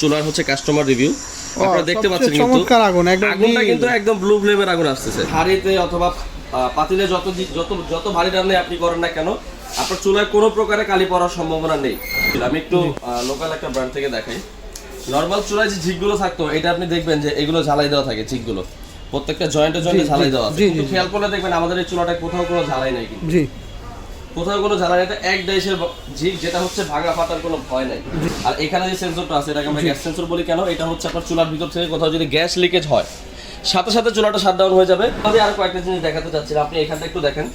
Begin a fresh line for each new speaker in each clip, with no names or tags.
চুলার হচ্ছে customer review আপনারা দেখতে পাচ্ছেন কিন্তু
চমৎকার
আগুনটা কিন্তু একদম ব্লু ফ্লেমের আগুন আসতেছে। হাড়িতে অথবা পাতিলে যত যত যত ভারী রান্না আপনি করেন না কেন আপনার চুলায় কোনো প্রকারে কালি পড়ার সম্ভাবনা নেই। আমি একটু লোকাল একটা ব্র্যান্ড থেকে দেখাই। নরমাল চুলায় যে ঝিকগুলো থাকতো এটা আপনি দেখবেন যে এগুলো ঝালাই দেওয়া থাকে, ঝিকগুলো প্রত্যেকটা জয়েন্টে জয়েন্টে ঝালাই দেওয়া আছে। কিন্তু খেয়াল করলে দেখবেন আমাদের এই চুলাটা কোথাও কোনো ঝালাই নাই, কিন্তু কোথাও কোনো জ্বালানি, এটা এক ডাইসের ঝিক, যেটা হচ্ছে ভাঙা ফাটার কোনো ভয় নাই। আর এখানে যে সেন্সরটা আছে এটাকে আমরা গ্যাস সেন্সর বলি কেন, এটা হচ্ছে আপনার চুলার ভিতর থেকে কোথাও যদি গ্যাস লিকেজ হয় সাথে সাথে চুলাটা শাটডাউন হয়ে যাবে। আমি আরো কয়েকটা জিনিস দেখাতে চাচ্ছিলাম, আপনি এখানটা একটু দেখেন।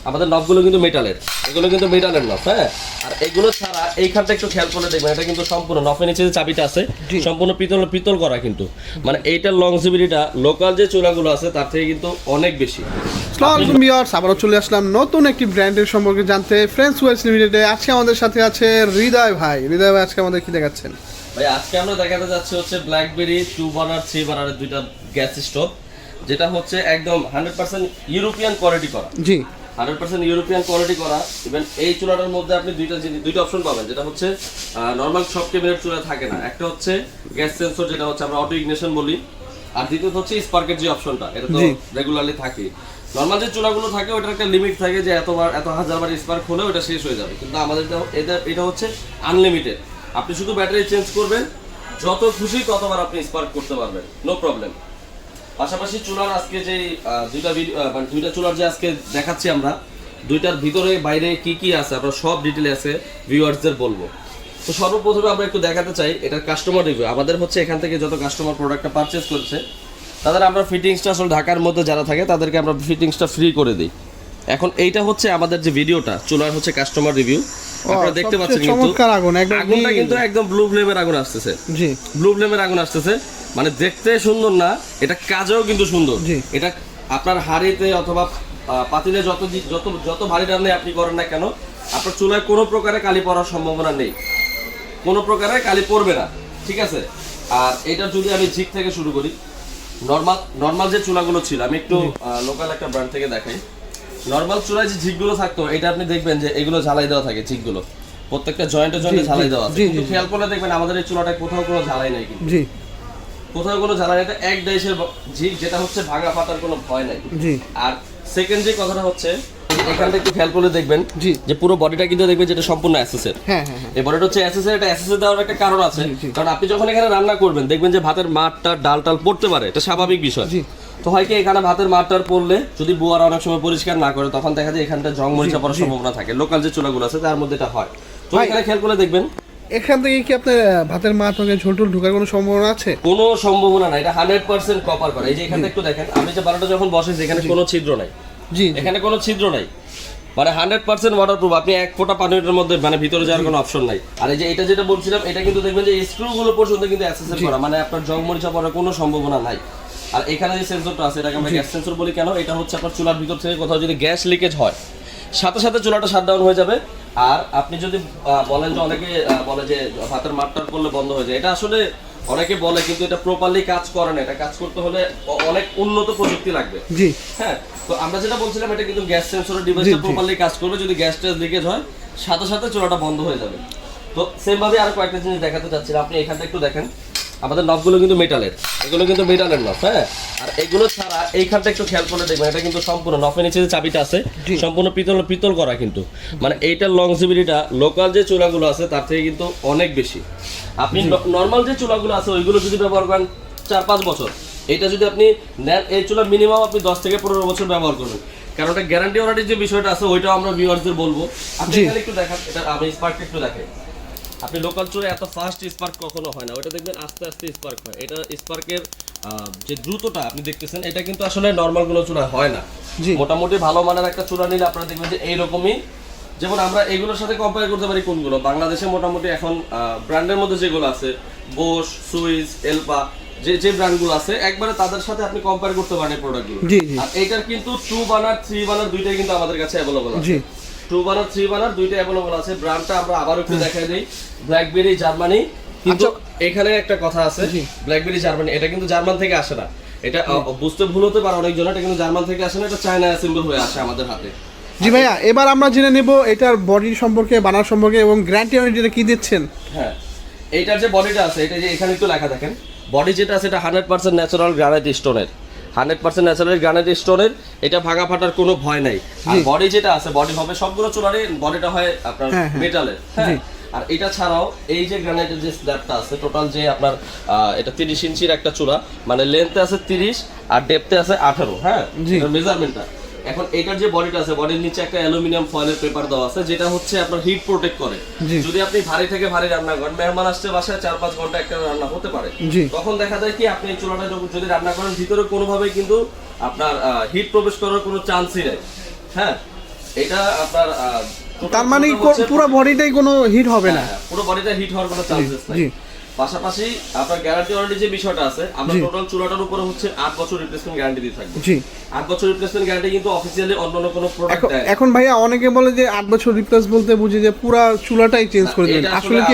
আমাদের নবগুলো কিন্তু মেটালের, এগুলো কিন্তু মেটালের নব, হ্যাঁ। আর এগুলো ছাড়া এইখানটা একটু খেয়াল করে দেখবেন, এটা কিন্তু সম্পূর্ণ নফের নিচে যে চাবিটা আছে সম্পূর্ণ পিতল করা, কিন্তু মানে এইটার লংজিভিটিটা লোকাল যে চুলাগুলো আছে তার থেকে কিন্তু অনেক বেশি।
আবারও চলে আসলাম নতুন একটি ব্র্যান্ডের সম্পর্কে জানতে। ফ্রেন্ডস ওয়েলস লিমিটেডে আজকে আমাদের সাথে আছে হৃদয় ভাই। হৃদয় ভাই, আজকে আমাদের কি দেখাচ্ছেন?
ভাই আজকে আমরা দেখাতে যাচ্ছি হচ্ছে ব্ল্যাকবেরি 2 বার্নার 3 বার্নারের দুইটা গ্যাস স্টোভ, যেটা হচ্ছে একদম 100% ইউরোপিয়ান কোয়ালিটি করা।
জি,
100% ইউরোপিয়ান কোয়ালিটি করা। ইভেন এই চুলাটার মধ্যে আপনি দুইটা অপশন পাবেন, যেটা হচ্ছে নর্মাল সব কেবিনেট চুলা থাকে না। একটা হচ্ছে গ্যাস সেন্সর, যেটা হচ্ছে আমরা অটো ইগনিশন বলি, আর দ্বিতীয়ত হচ্ছে স্পার্কের যে অপশনটা, এটা তো রেগুলারলি থাকে। নর্মাল যে চুলাগুলো থাকে ওটার একটা লিমিট থাকে যে এত হাজারবার স্পার্ক হলেও এটা শেষ হয়ে যাবে, কিন্তু আমাদের এটা হচ্ছে আনলিমিটেড। আপনি শুধু ব্যাটারি চেঞ্জ করবেন, যত খুশি ততবার আপনি স্পার্ক করতে পারবেন, নো প্রবলেম। পাশাপাশি চুলার আজকে যে দুইটা চুলার যে আজকে দেখাচ্ছি আমরা, দুইটার ভিতরে বাইরে কি কি আছে আমরা সব ডিটেলে আছে ভিউয়ার্সদের বলবো। তো সর্বপ্রথমে আমরা একটু দেখাতে চাই এটার কাস্টমার রিভিউ। আমাদের হচ্ছে এখান থেকে যত কাস্টমার প্রোডাক্টটা পারচেজ করছে তাদের আমরা ফিটিংসটা, আসলে ঢাকার মধ্যে যারা থাকে তাদেরকে আমরা ফিটিংসটা ফ্রি করে দিই। এখন এইটা হচ্ছে আমাদের যে ভিডিওটা চুলার হচ্ছে কাস্টমার রিভিউ, আপনারা দেখতে পাচ্ছেন কিন্তু আগুনটা কিন্তু একদম ব্লু ফ্লেমের আগুন আসতেছে। জি, ব্লু ফ্লেমের আগুন আসতেছে, মানে দেখতে সুন্দর না, এটা কাজেও কিন্তু সুন্দর। এটা আপনার হাড়িতে অথবা পাতিলে যত যত যত ভারী রান্না আপনি করেন না কেন আপনার চুলায় কোনো প্রকারে কালি পড়ার সম্ভাবনা নেই, কোনো প্রকারে কালি পড়বে না, ঠিক আছে। আর এটা যদি আমি ঝিক থেকে শুরু করি, নর্মাল যে চুলাগুলো ছিল, আমি একটু লোকাল একটা ব্র্যান্ড থেকে দেখাই। নর্মাল চুলায় যে ঝিকগুলো থাকতো এটা আপনি দেখবেন যে এগুলো ঝালাই দেওয়া থাকে, ঝিকগুলো প্রত্যেকটা জয়েন্টে জয়েন্টে ঝালাই দেওয়া আছে। কিন্তু খেয়াল করলে দেখবেন আমাদের এই চুলাটা কোথাও কোনো ঝালাই নাই, কিন্তু কোথাও কোনো ঝালাই, এটা এক ডাইসের ঝিক, যেটা হচ্ছে ভাঙা ফাটার কোনো ভয় নাই। আর সেকেন্ড যে কথাটা হচ্ছে এখানটা একটু খেয়াল করে দেখবেন যে পুরো বডিটা কিন্তু দেখবেন যেটা সম্পূর্ণ অ্যাসেসের। এই বডিটা হচ্ছে অ্যাসেসের, এটা অ্যাসেসে দেওয়ার একটা কারণ আছে, কারণ আপনি যখন এখানে রান্না করবেন দেখবেন যে ভাতের মাঠটা ডাল টাল পড়তে পারে, এটা স্বাভাবিক বিষয়। তো হয় কি এখানে ভাতের মাঠটার পড়লে যদি বুয়ারা অনেক সময় পরিষ্কার না করে তখন দেখা যায় এখানটা জং মরিচা পড়ার সম্ভাবনা থাকে। লোকাল যে চুলাগুলো আছে তার মধ্যে এটা হয়। তো এখানে খেয়াল করে দেখবেন
এখান থেকে কি আপনার ভাতের মাঠ ঝোল টোল ঢোকার কোনো সম্ভাবনা আছে?
কোনো সম্ভাবনা নাই, এটা 100% কপার করা। এই যে এখানটা একটু দেখেন, আমি যে বারোটা যখন বসে এখানে কোনো ছিদ্র নাই, এখানে কোনো ছিদ্র নাই, মানে 100% ওয়াটারপ্রুফ। আপনি এক ফোঁটা পানির মধ্যে মানে ভিতরে যাওয়ার কোনো অপশন নাই। আর এই যে এটা যেটা বলছিলাম, এটা কিন্তু দেখবেন যে স্ক্রুগুলো পর্যন্ত কিন্তু অ্যাসেসের করা, মানে আপনার জং মরিচা পড়ার কোনো সম্ভাবনা নাই। আর এখানে যে সেন্সরটা আছে এটাকে আমরা গ্যাস সেন্সর বলি কেন, এটা হচ্ছে আপনার চুলার ভিতর থেকে কোথাও যদি গ্যাস লিকেজ হয় সাথে সাথে চুলাটা শাটডাউন হয়ে যাবে। আর আপনি যদি বলেন যে অনেকে বলে যে ভাতের মাঠটার করলে বন্ধ হয়ে যায়, এটা আসলে অনেকে বলে, কিন্তু এটা প্রপারলি কাজ করে না। এটা কাজ করতে হলে অনেক উন্নত প্রযুক্তি লাগবে। হ্যাঁ, তো আমরা যেটা বলছিলাম এটা কিন্তু গ্যাস সেন্সরের ডিভাইসটা প্রপারলি কাজ করবে। যদি গ্যাস টেস লিকেজ হয় সাথে সাথে চুলাটা বন্ধ হয়ে যাবে। তো সেম ভাবে আরো কয়েকটা জিনিস দেখাতে চাচ্ছিলাম, আপনি এখানটা একটু দেখেন। আমাদের নবগুলো কিন্তু মেটালের, এগুলো কিন্তু মেটালের নব, হ্যাঁ। আর এগুলো ছাড়া এইখানটা একটু খেয়াল করে দেখবেন, এটা কিন্তু সম্পূর্ণ নফের নিচে যে চাবিটা আছে সম্পূর্ণ পিতল করা, কিন্তু মানে এইটার লংজিভিটিটা লোকাল যে চুলাগুলো আছে তার থেকে কিন্তু অনেক বেশি। আপনি নর্মাল যে চুলাগুলো আছে ওইগুলো যদি ব্যবহার করেন 4-5 বছর, এটা যদি আপনি নেন এই চুলা মিনিমাম আপনি 10 থেকে 15 বছর ব্যবহার করবেন, কারণ এটা গ্যারান্টি ওয়ারেন্টির যে বিষয়টা আছে ওইটাও আমরা ভিউয়ারদের বলবো। আপনি এখানে একটু দেখান, এটা আমি স্পার্কটা একটু দেখাই। আপনি লোকাল চুলে এত ফাস্ট স্পার্ক কখনো হয় না, ওটা দেখবেন আস্তে আস্তে স্পার্ক হয়। এটা স্পার্কের যে দ্রুতটা আপনি দেখতেছেন এটা কিন্তু আসলে নর্মাল কোনো চুলা হয় না। মোটামুটি ভালো মানের একটা চুলা নিলে আপনারা দেখবেন যে এইরকমই, যেমন আমরা এগুলোর সাথে কম্পেয়ার করতে পারি কোনগুলো বাংলাদেশে মোটামুটি এখন ব্র্যান্ডের মধ্যে যেগুলো আছে, বোস, সুইস, এলপা, যে ব্র্যান্ডগুলো আছে একবারে তাদের সাথে আপনি কম্পেয়ার করতে পারেন এই প্রোডাক্টগুলো। আর এটার কিন্তু 2 বার্নার 3 বার্নার দুইটাই কিন্তু আমাদের কাছে অ্যাভেলেবল আছে। 2 বার্নার 3 বার্নার দুইটা অ্যাভেলেবল আছে। ব্র্যান্ডটা আমরা আবার একটু দেখাই দেই, ব্ল্যাকবেরি জার্মানি। কিন্তু এখানে একটা কথা আছে, ব্ল্যাকবেরি জার্মানি এটা কিন্তু জার্মান থেকে আসে না। এটা বুঝতে ভুল হতে পারে অনেকজন, এটা কিন্তু জার্মান থেকে আসে না, এটা চায়না অ্যাসেম্বল হয়ে আসে আমাদের হাতে।
জি ভাইয়া, এবার আমরা জেনে নেব এটার বডি সম্পর্কে, বানার সম্পর্কে এবং গ্যারান্টি ওয়ারেন্টিটা কি দিচ্ছেন।
হ্যাঁ, এইটার যে বডিটা আছে এটা যে এখানে একটু লেখা দেখেন, বডি যেটা আছে এটা 100% ন্যাচারাল গ্রানাইট স্টোনের, 100% ন্যাচারাল গ্রানাইট স্টোনের, এটা ভাঙা ফাটার কোনো ভয় নাই। আর বডি যেটা আছে বডি হবে সবগুলো চুলারই বডিটা হয় আপনার মেটালের, হ্যাঁ। আর এটা ছাড়াও এই যে গ্রানাইটের যে স্ল্যাবটা আছে টোটাল যে আপনার এটা 30 ইঞ্চির একটা চুলা, মানে লেন্থে আছে 30 আর ডেপথে আছে 18, হ্যাঁ, মেজারমেন্টটা। এখন এটার যে বডিটা আছে বডির নিচে একটা অ্যালুমিনিয়াম ফয়েলের পেপার দেওয়া আছে, যেটা হচ্ছে আপনার হিট প্রোটেক্ট করে। যদি আপনি ভারী থেকে ভারী রান্না করেন, মেহমান আসছে বাসায় 4-5 ঘন্টা একটা রান্না হতে পারে, তখন দেখা যায় কি আপনি এই চুলাটা যদি রান্না করেন ভিতরে কোনোভাবেই কিন্তু আপনার হিট প্রবেশ করার কোনো চান্সই নেই, হ্যাঁ। এটা আপনার
তার মানে পুরো বডিটাই কোনো হিট হবে না,
পুরো বডিটা হিট হওয়ার কোনো চান্সেস নাই। পাশাপাশি আপনার গ্যারান্টি ওয়ারেন্টি যে বিষয়টা আছে, আমরা টোটাল চুলাটার উপরে হচ্ছে 8 বছর রিপ্লেসমেন্ট গ্যারান্টি দিয়ে থাকবো। জি, 8 বছর রিপ্লেসমেন্ট গ্যারান্টি কিন্তু অফিশিয়ালি অন্য কোনো প্রোডাক্ট দেয়।
এখন ভাইয়া অনেকে বলে যে 8 বছর রিপ্লেস বলতে বুঝি যে পুরো চুলাটাই চেঞ্জ করে দেন, আসলে কি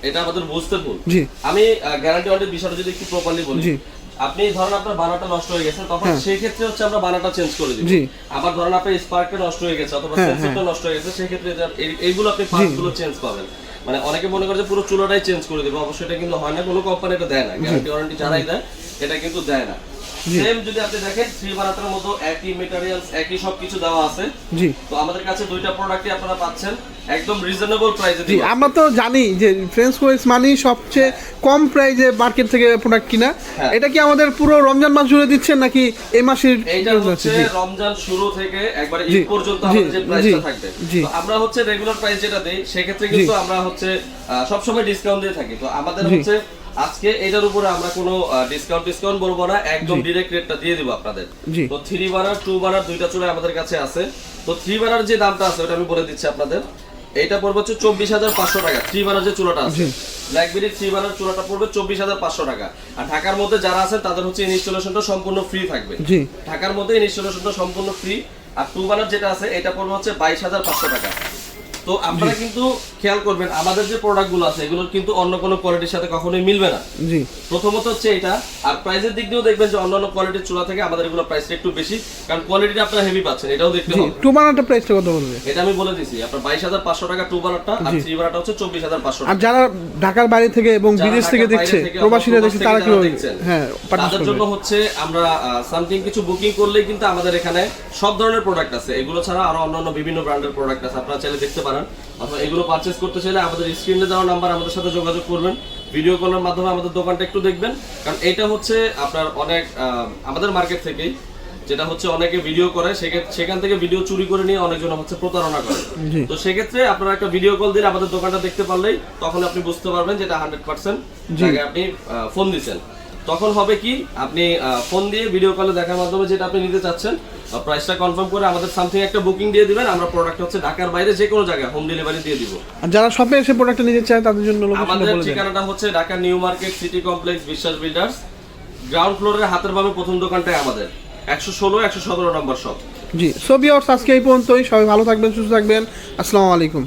এটা আমাদের বুঝতে ভুল। জি, আমি গ্যারান্টি ওয়ারেন্টি বিষয়টা যদি একটু প্রপারলি বলি, আপনি ধরেন আপনার বানাটা নষ্ট হয়ে গেছে, তখন সেই ক্ষেত্রে হচ্ছে আমরা বানাটা চেঞ্জ করে দিব। আবার ধরেন আপনার স্পার্কটা নষ্ট হয়ে গেছে অথবা সেন্সরটা নষ্ট হয়ে গেছে, সেই ক্ষেত্রে এইগুলো আপনি পার্টসগুলো চেঞ্জ পাবেন। মানে অনেকে মনে করে যে পুরো চুলাটাই চেঞ্জ করে দেবে, অবশ্যই এটা কিন্তু হয় না, কোনো কোম্পানি এটা দেয় না, গ্যারান্টি ওয়ারেন্টি যারাই দেয় এটা কিন্তু দেয় না। সেম যদি আপনি দেখেন 3 বানাটার মতো একই ম্যাটেরিয়ালস একই সবকিছু দেওয়া আছে। জি, তো আমাদের কাছে দুইটা প্রোডাক্টই আপনারা পাচ্ছেন একদম রিজনেবল প্রাইসে। জি, আমরা তো জানি যে ফ্রেন্ডস ওয়েস মানি সবচেয়ে কম প্রাইসে মার্কেট থেকে প্রোডাক্ট কিনা। এটা কি আমাদের পুরো রমজান মাস জুড়ে দিচ্ছেন নাকি এই মাসের? এইটা হচ্ছে রমজান শুরু থেকে একবারে ঈদ পর্যন্ত আমাদের যে প্রাইসটা থাকবে, তো আমরা হচ্ছে রেগুলার প্রাইস যেটা দেই সেই ক্ষেত্রে কিন্তু আমরা হচ্ছে সব সময় ডিসকাউন্ট দিয়ে থাকি। তো আমাদের হচ্ছে আজকে এটার উপরে আমরা কোনো ডিসকাউন্ট বলবো না, একদম ডাইরেক্ট রেটটা দিয়ে দিব আপনাদের। তো 3 বার্নার 2 বার্নার দুইটা চুলা আমাদের কাছে আছে। তো 3 বার্নার যে দামটা আছে ওটা আমি বলে দিচ্ছি আপনাদের, এইটা পড়বে হচ্ছে 24,500 টাকা। 3 বার্নার যে চুলাটা আছে ব্ল্যাকবেরি 3 বার্নার চুলাটা পড়বে 24,500 টাকা। আর ঢাকার মধ্যে যারা আছেন তাদের হচ্ছে ইনস্টলেশনটা সম্পূর্ণ ফ্রি থাকবে। ঢাকার মধ্যে ইনস্টলেশনটা সম্পূর্ণ ফ্রি। আর 2 বার্নার যেটা আছে এটা পড়বে হচ্ছে 22,500 টাকা। তো আপনারা কিন্তু খেয়াল করবেন আমাদের যে প্রোডাক্টগুলো আছে এগুলো কিন্তু অন্য কোনো কোয়ালিটির সাথে কখনোই মিলবে না। জি, প্রথমত হচ্ছে এটা। আর প্রাইসের দিক দিয়েও দেখবেন যে অন্যান্য কোয়ালিটির চুলা থেকে আমাদের এগুলো প্রাইসটা একটু বেশি, কারণ কোয়ালিটিটা আপনারা হেভি পাচ্ছেন, এটাও দেখতে হবে। 2 বানারটা প্রাইসটা কত বলবে? এটা আমি বলে দিছি, আপনার 22,500 টাকা 2 বানারটা, আর 3 বানারটা হচ্ছে 24,500 টাকা। আর যারা ঢাকার বাইরে থেকে এবং বিদেশ থেকে দেখছে, প্রবাসীরা দেখছে, তারা কি হ্যাঁ তাদের জন্য হচ্ছে আমরা সামথিং কিছু বুকিং করলেই কিন্তু আমাদের এখানে সব ধরনের প্রোডাক্ট আছে। এগুলো ছাড়া আরো অন্যান্য বিভিন্ন ব্র্যান্ডের প্রোডাক্ট আছে, আপনারা চাইলে দেখতে পারেন। অথবা এগুলো পারচেজ করতে চাইলে আমাদের স্ক্রিনে দেওয়া নাম্বার আমাদের সাথে যোগাযোগ করবেন, ভিডিও কলের মাধ্যমে আমাদের দোকানটা একটু দেখবেন। কারণ এটা হচ্ছে আপনার অনেক আমাদের মার্কেট থেকেই যেটা হচ্ছে অনেকে ভিডিও করে, সেখান থেকে ভিডিও চুরি করে নিয়ে অনেকজন হচ্ছে প্রতারণা করে। তো সেক্ষেত্রে আপনারা একটা ভিডিও কল দিলে আমাদের দোকানটা দেখতে পারলেই তখন আপনি বুঝতে পারবেন যেটা 100% জায়গায় আপনি ফোন দিচ্ছেন। তখন হবে কি আপনি ফোন দিয়ে ভিডিও কলে দেখার মাধ্যমে যেটা আপনি নিতে চাচ্ছেন প্রাইসটা কনফার্ম করে আমাদের সামথিং একটা বুকিং দিয়ে দিবেন, আমরা প্রোডাক্ট হচ্ছে ঢাকার বাইরে যে কোনো জায়গায় হোম ডেলিভারি দিয়ে দিব। আর যারা শপে এসে প্রোডাক্টটা নিতে চায় তাদের জন্য আমাদের ঠিকানাটা হচ্ছে Dhaka new market city complex বিশ্বাস বিল্ডার্স, গ্রাউন্ড ফ্লোরের হাতের বামে প্রথম দোকানটাই আমাদের, 116-117 নম্বর শপ। জি, সো ভিউয়ার্স আজকে এই পর্যন্তই। সবাই ভালো থাকবেন, সুস্থ থাকবেন। আসসালামু আলাইকুম।